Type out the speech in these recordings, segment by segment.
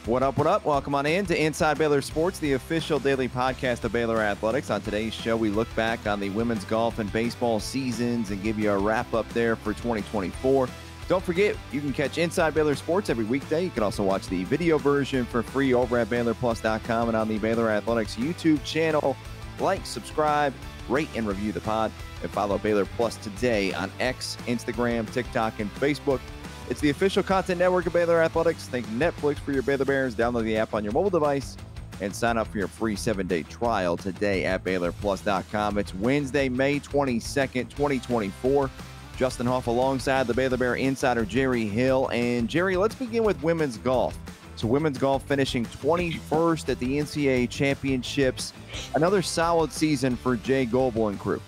What up, what up? Welcome on in to Inside Baylor Sports, the official daily podcast of Baylor Athletics. On today's show, we look back on the women's golf and baseball seasons and give you a wrap-up there for 2024. Don't forget, you can catch Inside Baylor Sports every weekday. You can also watch the video version for free over at BaylorPlus.com and on the Baylor Athletics YouTube channel. Like, subscribe, rate, and review the pod, and follow Baylor Plus today on X, Instagram, TikTok, and Facebook. It's the official content network of Baylor Athletics. Thank Netflix for your Baylor Bears. Download the app on your mobile device and sign up for your free 7-day trial today at BaylorPlus.com. It's Wednesday, May 22nd, 2024. Justin Hoff alongside the Baylor Bear insider Jerry Hill. And Jerry, let's begin with women's golf. So women's golf finishing 21st at the NCAA Championships. Another solid season for Jay Goebel and crew.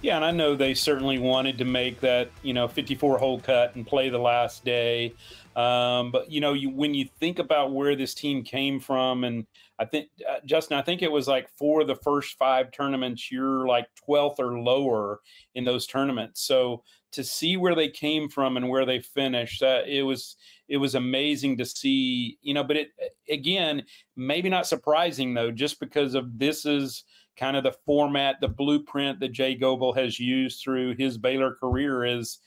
Yeah, and I know they certainly wanted to make that, 54-hole cut and play the last day. But, when you think about where this team came from, and I think, Justin, I think it was like for the first 5 tournaments, you're like 12th or lower in those tournaments. So to see where they came from and where they finished, it was amazing to see, but again, maybe not surprising though, just because of this is kind of the format, the blueprint that Jay Goebel has used through his Baylor career is,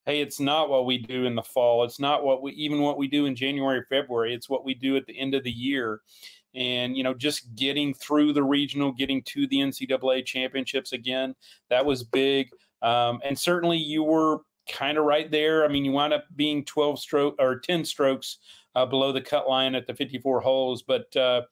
hey, it's not what we do in the fall. It's not what we do in January, February. It's what we do at the end of the year. And, just getting through the regional, getting to the NCAA championships again, that was big. And certainly you were kind of right there. I mean, you wound up being 10 strokes below the cut line at the 54 holes. But, for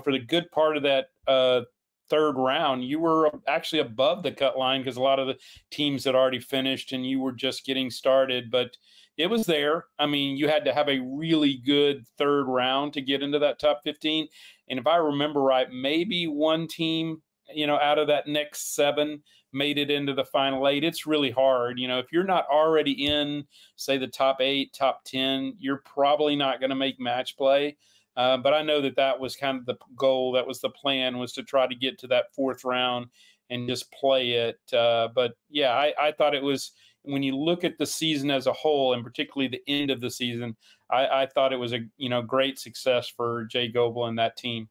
the good part of that third round, you were actually above the cut line because a lot of the teams had already finished and you were just getting started. But it was there. I mean, you had to have a really good third round to get into that top 15. And if I remember right, maybe one team, out of that next 7 made it into the final 8. It's really hard. If you're not already in, say, the top 8, top 10, you're probably not going to make match play. But I know that was kind of the goal. That was the plan, was to try to get to that 4th round and just play it. But yeah, I thought it was, when you look at the season as a whole, and particularly the end of the season, I thought it was a great success for Jay Goebel and that team.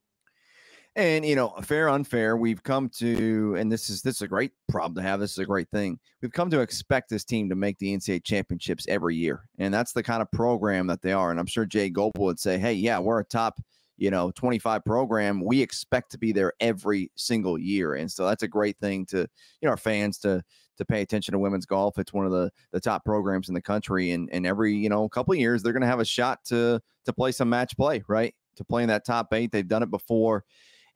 And, fair, unfair, we've come to, and this is a great problem to have. This is a great thing. We've come to expect this team to make the NCAA championships every year. And that's the kind of program that they are. And I'm sure Jay Goebel would say, hey, yeah, we're a top, 25 program. We expect to be there every single year. And so that's a great thing to, our fans to pay attention to women's golf. It's one of the top programs in the country. And every, couple of years, they're going to have a shot to play some match play, right? To play in that top 8. They've done it before.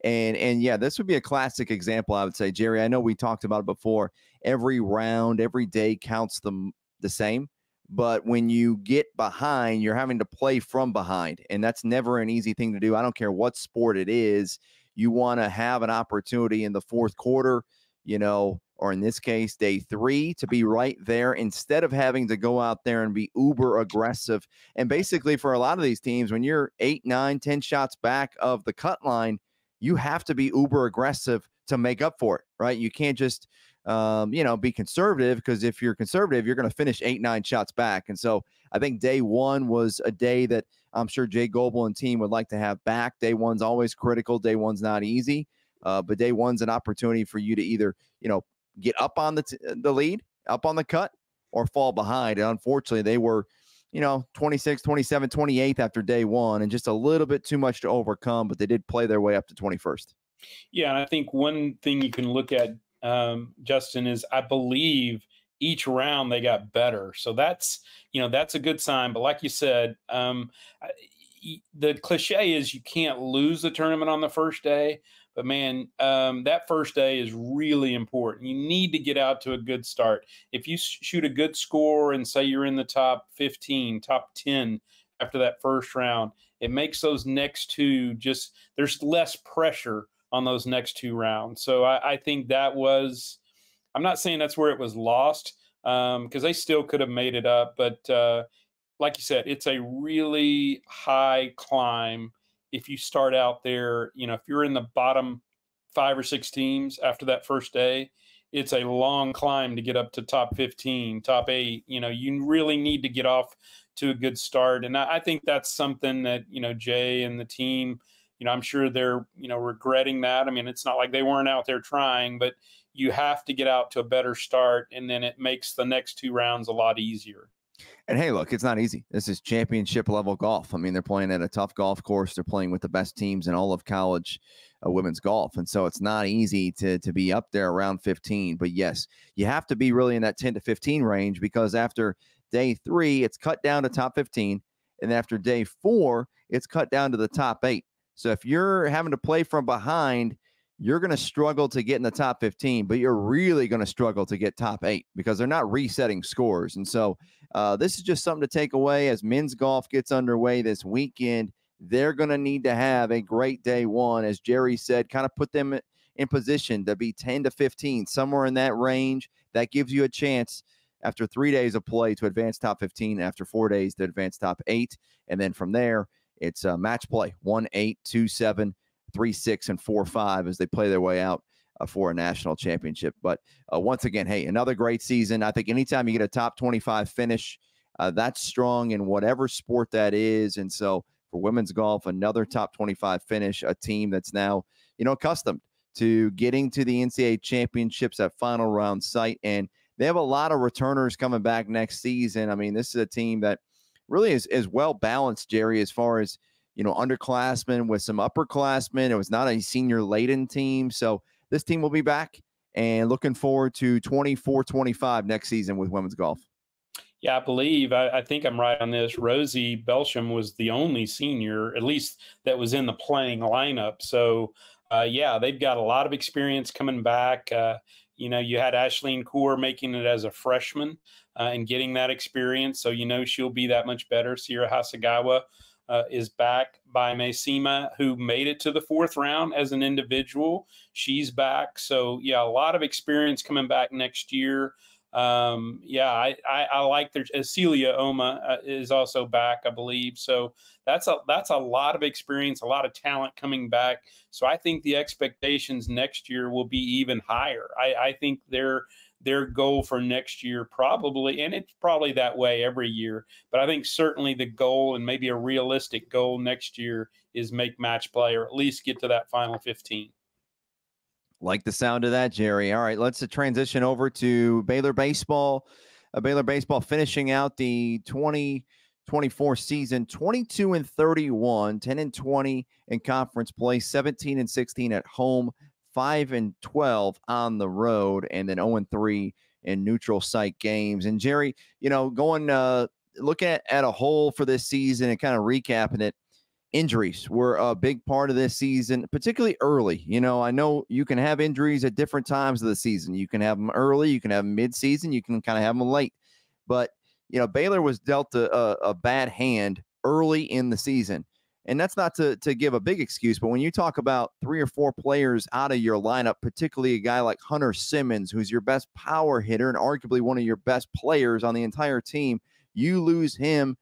And yeah, this would be a classic example, I would say, Jerry. I know we talked about it before. Every round, every day counts the same. But when you get behind, you're having to play from behind. And that's never an easy thing to do. I don't care what sport it is. You want to have an opportunity in the 4th quarter, or in this case, day 3, to be right there instead of having to go out there and be uber aggressive. And basically, for a lot of these teams, when you're 8, 9, 10 shots back of the cut line, you have to be uber aggressive to make up for it, right? You can't just, be conservative, because if you're conservative, you're going to finish 8, 9 shots back. And so I think day 1 was a day that I'm sure Jay Goebel and team would like to have back. Day 1's always critical. Day 1's not easy, but day 1's an opportunity for you to either, get up on the lead, up on the cut, or fall behind. And unfortunately, they were 26, 27, 28th after day 1, and just a little bit too much to overcome, but they did play their way up to 21st. Yeah, and I think one thing you can look at, Justin, is I believe each round they got better. So that's a good sign. But like you said, the cliche is you can't lose the tournament on the first day. But, man, that first day is really important. You need to get out to a good start. If you shoot a good score and say you're in the top 15, top 10 after that first round, it makes those next 2 there's less pressure on those next 2 rounds. So I think that was – I'm not saying that's where it was lost, because they still could have made it up. But like you said, it's a really high climb if you start out there. If you're in the bottom 5 or 6 teams after that first day, it's a long climb to get up to top 15, top 8. You really need to get off to a good start. And I think that's something that, Jay and the team, I'm sure they're, regretting that. I mean, it's not like they weren't out there trying, but you have to get out to a better start, and then it makes the next 2 rounds a lot easier. And hey, look, it's not easy. This is championship level golf. I mean, they're playing at a tough golf course. They're playing with the best teams in all of college women's golf. And so it's not easy to be up there around 15. But yes, you have to be really in that 10 to 15 range, because after day 3, it's cut down to top 15. And after day 4, it's cut down to the top 8. So if you're having to play from behind, you're going to struggle to get in the top 15, but you're really going to struggle to get top 8, because they're not resetting scores. And so this is just something to take away as men's golf gets underway this weekend. They're going to need to have a great day 1, as Jerry said, kind of put them in position to be 10 to 15, somewhere in that range. That gives you a chance after 3 days of play to advance top 15, after 4 days to advance top 8. And then from there, it's match play 1, 8, 2, 7, 3, 6, and 4, 5 as they play their way out for a national championship. But once again, hey, another great season. I think anytime you get a top 25 finish, that's strong in whatever sport that is. And so for women's golf, another top 25 finish, a team that's now, accustomed to getting to the NCAA championships at final round site. And they have a lot of returners coming back next season. I mean, this is a team that really is well balanced, Jerry, as far as, underclassmen with some upperclassmen. It was not a senior laden team. So this team will be back, and looking forward to 24-25 next season with women's golf. Yeah, I think I'm right on this. Rosie Belsham was the only senior, at least that was in the playing lineup. So, yeah, they've got a lot of experience coming back. You had Ashleen Kaur making it as a freshman and getting that experience. So, she'll be that much better. Sierra Hasegawa is back. By Maysima, who made it to the 4th round as an individual. She's back. So, yeah, a lot of experience coming back next year. I like their Celia Oma is also back, I believe. So that's a lot of experience, a lot of talent coming back. So I think the expectations next year will be even higher. I think their goal for next year probably, and it's probably that way every year, but I think certainly the goal, and maybe a realistic goal next year, is make match play, or at least get to that final 15. Like the sound of that, Jerry. All right, let's transition over to Baylor Baseball. Baylor Baseball finishing out the 2024 season 22-31, 10-20 in conference play, 17-16 at home, 5-12 on the road, and then 0-3 in neutral site games. And Jerry, going looking at a whole for this season and kind of recapping it, injuries were a big part of this season, particularly early. I know you can have injuries at different times of the season. You can have them early, you can have them mid-season, you can kind of have them late. But, Baylor was dealt a bad hand early in the season. And that's not to give a big excuse, but when you talk about 3 or 4 players out of your lineup, particularly a guy like Hunter Simmons, who's your best power hitter and arguably one of your best players on the entire team, you lose him,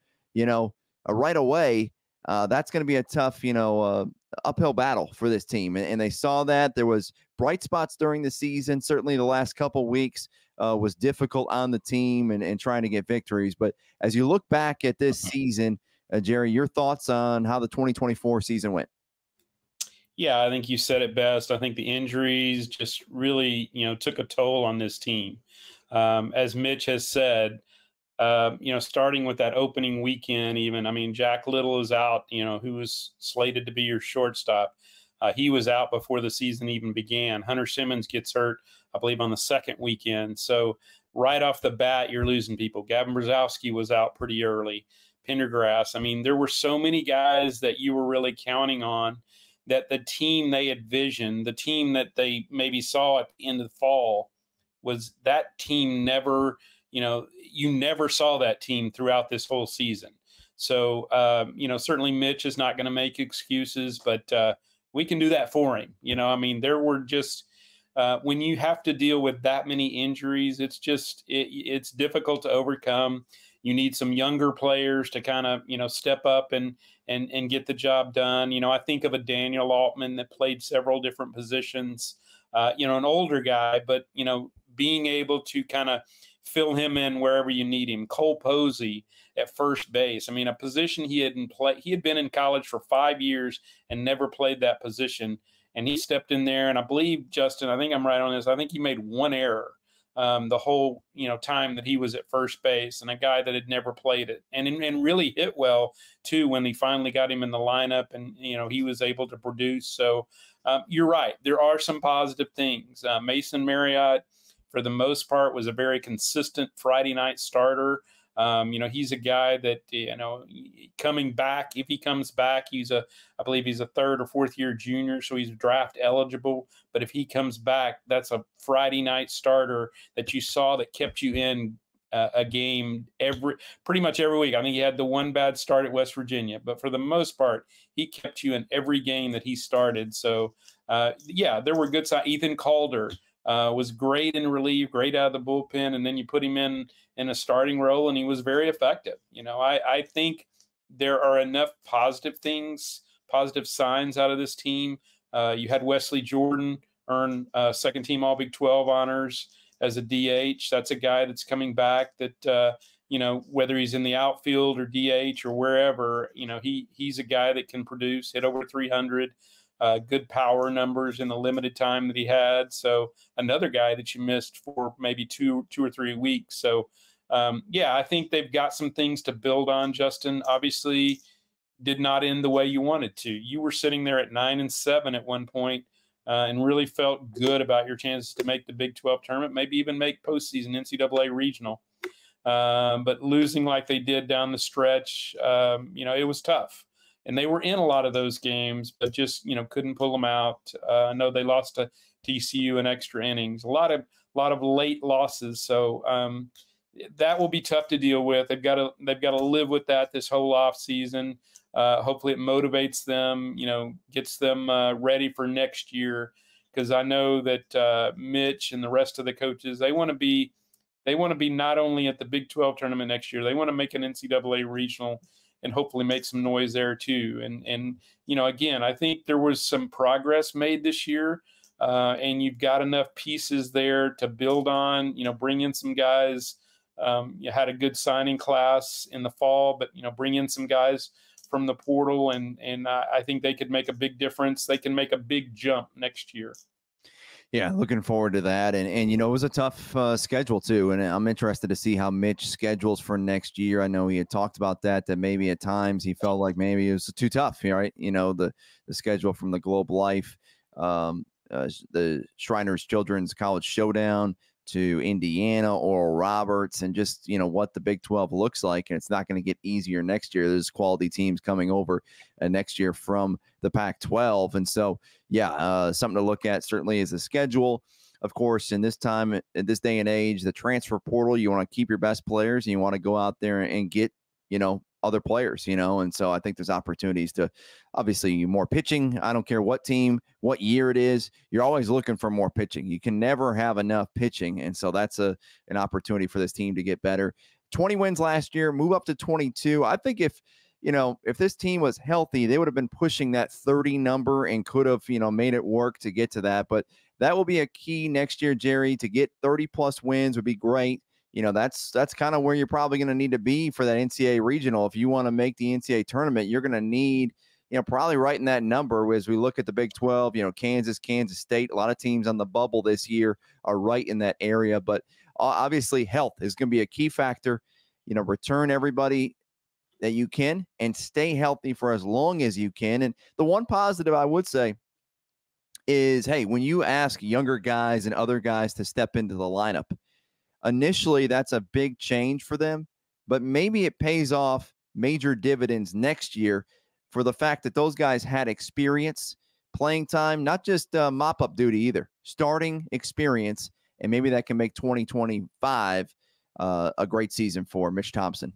right away. That's going to be a tough, uphill battle for this team. And they saw that. There was bright spots during the season. Certainly the last couple weeks was difficult on the team and trying to get victories. But as you look back at this season, Jerry, your thoughts on how the 2024 season went? Yeah, I think you said it best. I think the injuries just really, took a toll on this team. As Mitch has said, starting with that opening weekend, even, I mean, Jack Little is out, who was slated to be your shortstop. He was out before the season even began. Hunter Simmons gets hurt, I believe, on the 2nd weekend. So right off the bat, you're losing people. Gavin Brzezowski was out pretty early. Pendergrass. I mean, there were so many guys that you were really counting on, that the team they had visioned, the team that they maybe saw at the end of the fall, was that team never, you never saw that team throughout this whole season. So, certainly Mitch is not going to make excuses, but we can do that for him. There were just, when you have to deal with that many injuries, it's difficult to overcome. You need some younger players to kind of, step up and get the job done. I think of a Daniel Altman that played several different positions, an older guy, but, being able to kind of fill him in wherever you need him. Cole Posey at first base. I mean, a position he had been in college for 5 years and never played that position. And he stepped in there, and I believe, Justin, I think I'm right on this. I think he made one error the whole time that he was at first base, and a guy that had never played it, and really hit well too when he finally got him in the lineup, and he was able to produce. So you're right, there are some positive things. Mason Marriott, for the most part, was a very consistent Friday night starter. He's a guy that, coming back, if he comes back, I believe he's a third or fourth year junior, so he's draft eligible. But if he comes back, that's a Friday night starter that you saw that kept you in a game pretty much every week. I think he had the one bad start at West Virginia, but for the most part, he kept you in every game that he started. So, there were good signs. Ethan Calder was great in relief, great out of the bullpen, and then you put him in a starting role, and he was very effective. I think there are enough positive signs out of this team. You had Wesley Jordan earn second team All Big 12 honors as a DH. That's a guy that's coming back that, whether he's in the outfield or DH or wherever, he's a guy that can produce, hit over 300. Good power numbers in the limited time that he had. So another guy that you missed for maybe two or 3 weeks. So, I think they've got some things to build on, Justin. Obviously, did not end the way you wanted to. You were sitting there at 9-7 at one point, and really felt good about your chances to make the Big 12 tournament, maybe even make postseason NCAA regional. But losing like they did down the stretch, it was tough. And they were in a lot of those games, but just couldn't pull them out. I know they lost to TCU in extra innings. A lot of late losses. So that will be tough to deal with. They've got to live with that this whole off season. Hopefully, it motivates them. Gets them ready for next year, because I know that Mitch and the rest of the coaches, they want to be not only at the Big 12 tournament next year. They want to make an NCAA regional and hopefully make some noise there too. And again, I think there was some progress made this year, and you've got enough pieces there to build on. Bring in some guys. You had a good signing class in the fall, but bring in some guys from the portal, and I think they could make a big difference. They can make a big jump next year. Yeah, looking forward to that. And it was a tough schedule too. And I'm interested to see how Mitch schedules for next year. I know he had talked about that maybe at times he felt like maybe it was too tough, right? The schedule from the Globe Life, the Shriners Children's College Showdown to Indiana, Oral Roberts, and just, what the Big 12 looks like. And it's not going to get easier next year. There's quality teams coming over next year from the Pac-12. And so, something to look at certainly is the schedule. Of course, in this time, in this day and age, the transfer portal, you want to keep your best players and you want to go out there and get, other players, and so I think there's opportunities to obviously more pitching. I don't care what team, what year it is, you're always looking for more pitching. You can never have enough pitching. And so that's an opportunity for this team to get better. 20 wins last year, move up to 22. I think if this team was healthy, they would have been pushing that 30 number and could have, made it work to get to that. But that will be a key next year, Jerry. To get 30 plus wins would be great. That's kind of where you're probably going to need to be for that NCAA regional. If you want to make the NCAA tournament, you're going to need, probably right in that number as we look at the Big 12, Kansas State, a lot of teams on the bubble this year are right in that area. But obviously health is going to be a key factor. Return everybody that you can and stay healthy for as long as you can. And the one positive I would say is, hey, when you ask younger guys and other guys to step into the lineup, initially, that's a big change for them, but maybe it pays off major dividends next year for the fact that those guys had experience, playing time, not just mop-up duty either, starting experience, and maybe that can make 2025 a great season for Mitch Thompson.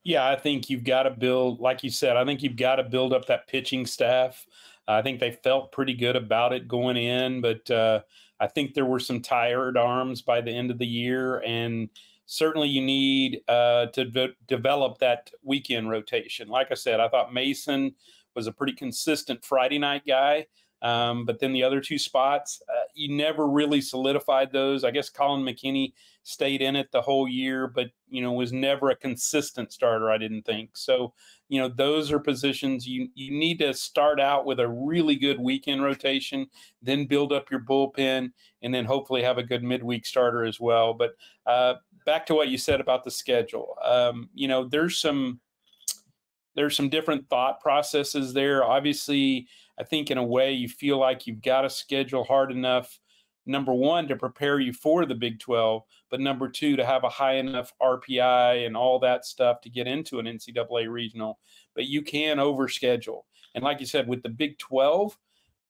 Yeah, I think you've got to build, like you said, I think you've got to build up that pitching staff. I think they felt pretty good about it going in, but I think there were some tired arms by the end of the year, and certainly you need to develop that weekend rotation. Like I said, I thought Mason was a pretty consistent Friday night guy, but then the other two spots, you never really solidified those. I guess Colin McKinney stayed in it the whole year, but, was never a consistent starter, I didn't think. So, those are positions you need to start out with a really good weekend rotation, then build up your bullpen, and then hopefully have a good midweek starter as well. But back to what you said about the schedule, there's some different thought processes there. Obviously, I think in a way you feel like you've got to schedule hard enough, number one, to prepare you for the Big 12, but number two, to have a high enough RPI and all that stuff to get into an NCAA regional. But you can overschedule. And like you said, with the Big 12,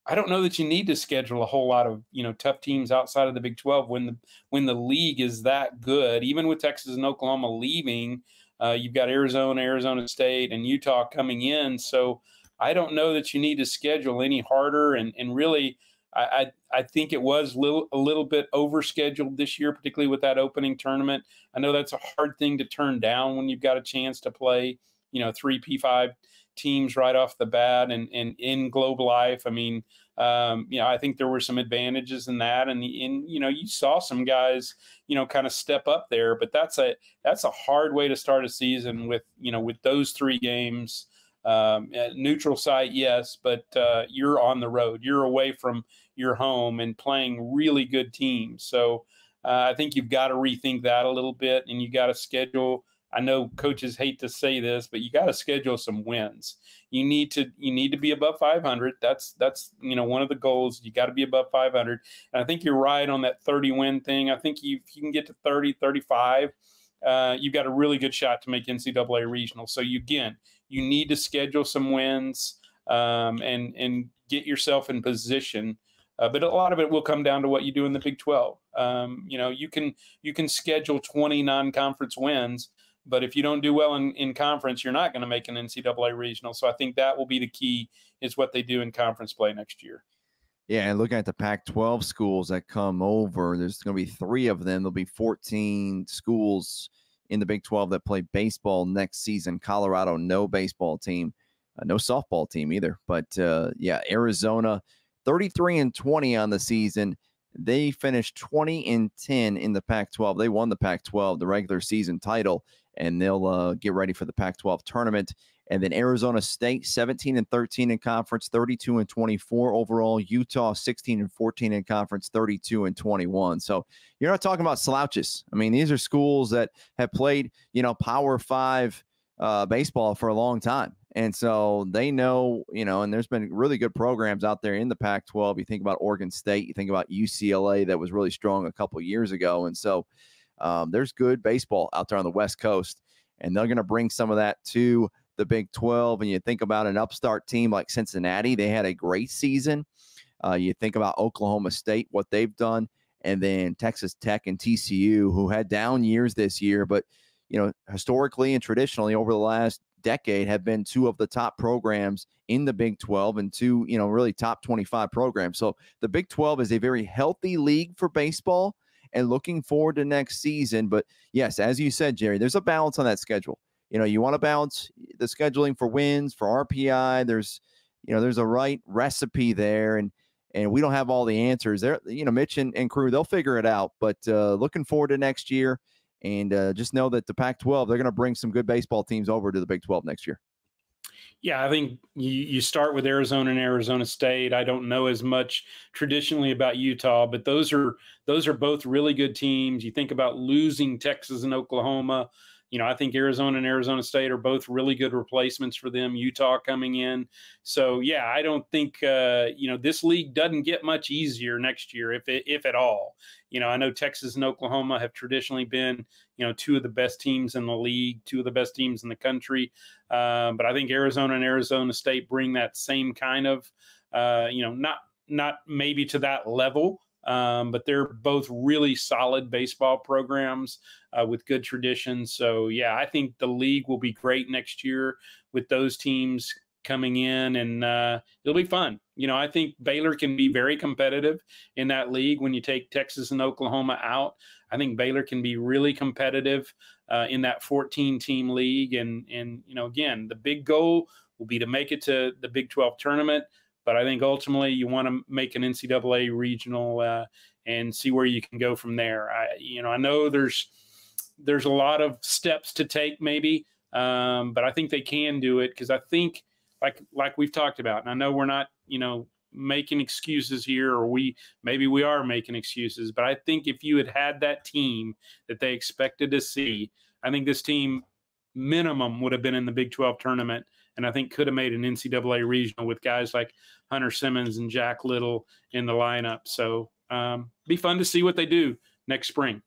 I don't know that you need to schedule a whole lot of, tough teams outside of the Big 12 when the league is that good. Even with Texas and Oklahoma leaving, you've got Arizona, Arizona State, and Utah coming in. So I don't know that you need to schedule any harder. And really, I think it was a little bit overscheduled this year, particularly with that opening tournament. I know that's a hard thing to turn down when you've got a chance to play, 3 P5 teams right off the bat and in Globe Life. I mean, I think there were some advantages in that, and you saw some guys, kind of step up there, but that's a hard way to start a season with those 3 games. Neutral site, yes, but you're on the road, you're away from your home and playing really good teams. So I think you've got to rethink that a little bit, and you got to schedule. I know coaches hate to say this, but you got to schedule some wins. You need to be above 500. That's one of the goals. You got to be above 500. And I think you're right on that 30 win thing. I think if you can get to 30, 35, you've got a really good shot to make NCAA regional. So you need to schedule some wins and get yourself in position. But a lot of it will come down to what you do in the Big 12. You can schedule 20 non-conference wins, but if you don't do well in conference, you're not going to make an NCAA regional. So I think that will be the key, is what they do in conference play next year. Yeah, and looking at the Pac-12 schools that come over, there's going to be 3 of them. There'll be 14 schools in the Big 12 that play baseball next season. Colorado, no baseball team, no softball team either. But, Arizona, 33-20 on the season. They finished 20-10 in the Pac-12. They won the Pac-12, the regular season title, and they'll get ready for the Pac-12 tournament. And then Arizona State, 17-13 in conference, 32-24 overall. Utah, 16-14 in conference, 32-21. So you're not talking about slouches. I mean, these are schools that have played, Power 5 baseball for a long time. And so they know, and there's been really good programs out there in the Pac-12. You think about Oregon State, you think about UCLA that was really strong a couple of years ago. And so there's good baseball out there on the West Coast, and they're going to bring some of that to the Big 12. And you think about an upstart team like Cincinnati, they had a great season. You think about Oklahoma State, what they've done, and then Texas Tech and TCU, who had down years this year, but historically and traditionally over the last decade have been 2 of the top programs in the Big 12 and 2, really top 25 programs. So the Big 12 is a very healthy league for baseball, and looking forward to next season. But yes, as you said, Jerry, there's a balance on that schedule. You want to balance the scheduling for wins, for RPI. There's a right recipe there, and we don't have all the answers there. Mitch and crew, they'll figure it out. But looking forward to next year, and just know that the Pac-12, they're going to bring some good baseball teams over to the Big 12 next year. Yeah, I think you start with Arizona and Arizona State. I don't know as much traditionally about Utah, but those are both really good teams. You think about losing Texas and Oklahoma. I think Arizona and Arizona State are both really good replacements for them. Utah coming in. So, yeah, I don't think, this league doesn't get much easier next year, if at all. I know Texas and Oklahoma have traditionally been, 2 of the best teams in the league, 2 of the best teams in the country. But I think Arizona and Arizona State bring that same kind of, not maybe to that level, but they're both really solid baseball programs with good traditions. So, yeah, I think the league will be great next year with those teams coming in, and it'll be fun. I think Baylor can be very competitive in that league. When you take Texas and Oklahoma out, I think Baylor can be really competitive in that 14-team league. And again, the big goal will be to make it to the Big 12 tournament. But I think ultimately you want to make an NCAA regional and see where you can go from there. I know there's a lot of steps to take maybe, but I think they can do it, because I think like we've talked about, and I know we're not, making excuses here, or maybe we are making excuses, but I think if you had that team that they expected to see, I think this team minimum would have been in the Big 12 tournament, and I think could have made an NCAA regional with guys like Hunter Simmons and Jack Little in the lineup. So be fun to see what they do next spring.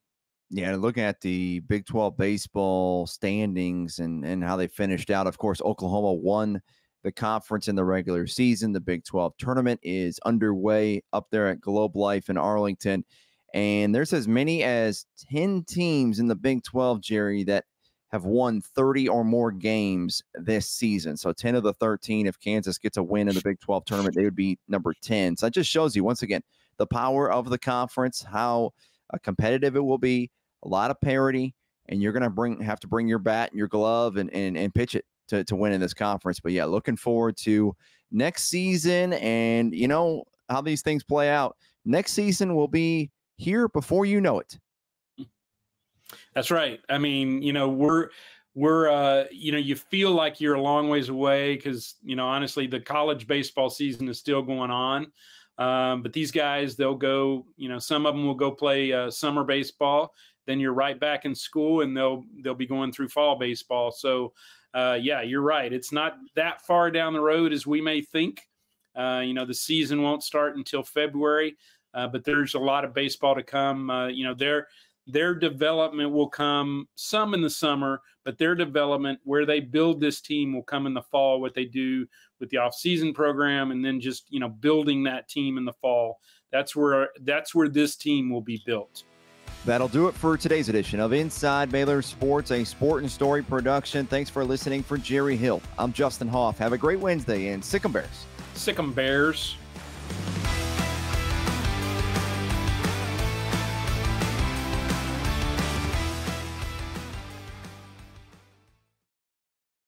Yeah, looking at the Big 12 baseball standings and how they finished out, of course, Oklahoma won the conference in the regular season. The Big 12 tournament is underway up there at Globe Life in Arlington. And there's as many as 10 teams in the Big 12, Jerry, that have won 30 or more games this season. So 10 of the 13, if Kansas gets a win in the Big 12 tournament, they would be number 10. So that just shows you, once again, the power of the conference, how competitive it will be, a lot of parity, and you're going to have to bring your bat and your glove and pitch it to win in this conference. But yeah, looking forward to next season, and how these things play out. Next season will be here before you know it. That's right. I mean, we're you feel like you're a long ways away, because honestly the college baseball season is still going on. But these guys, they'll go, some of them will go play summer baseball. Then you're right back in school, and they'll be going through fall baseball. So yeah, you're right. It's not that far down the road as we may think. The season won't start until February, but there's a lot of baseball to come. Their development will come some in the summer, but their development where they build this team will come in the fall, what they do with the off-season program, and then just, building that team in the fall. That's where this team will be built. That'll do it for today's edition of Inside Baylor Sports, a Sport and Story production. Thanks for listening. For Jerry Hill, I'm Justin Hoff. Have a great Wednesday, and Sic 'em Bears. Sic 'em Bears.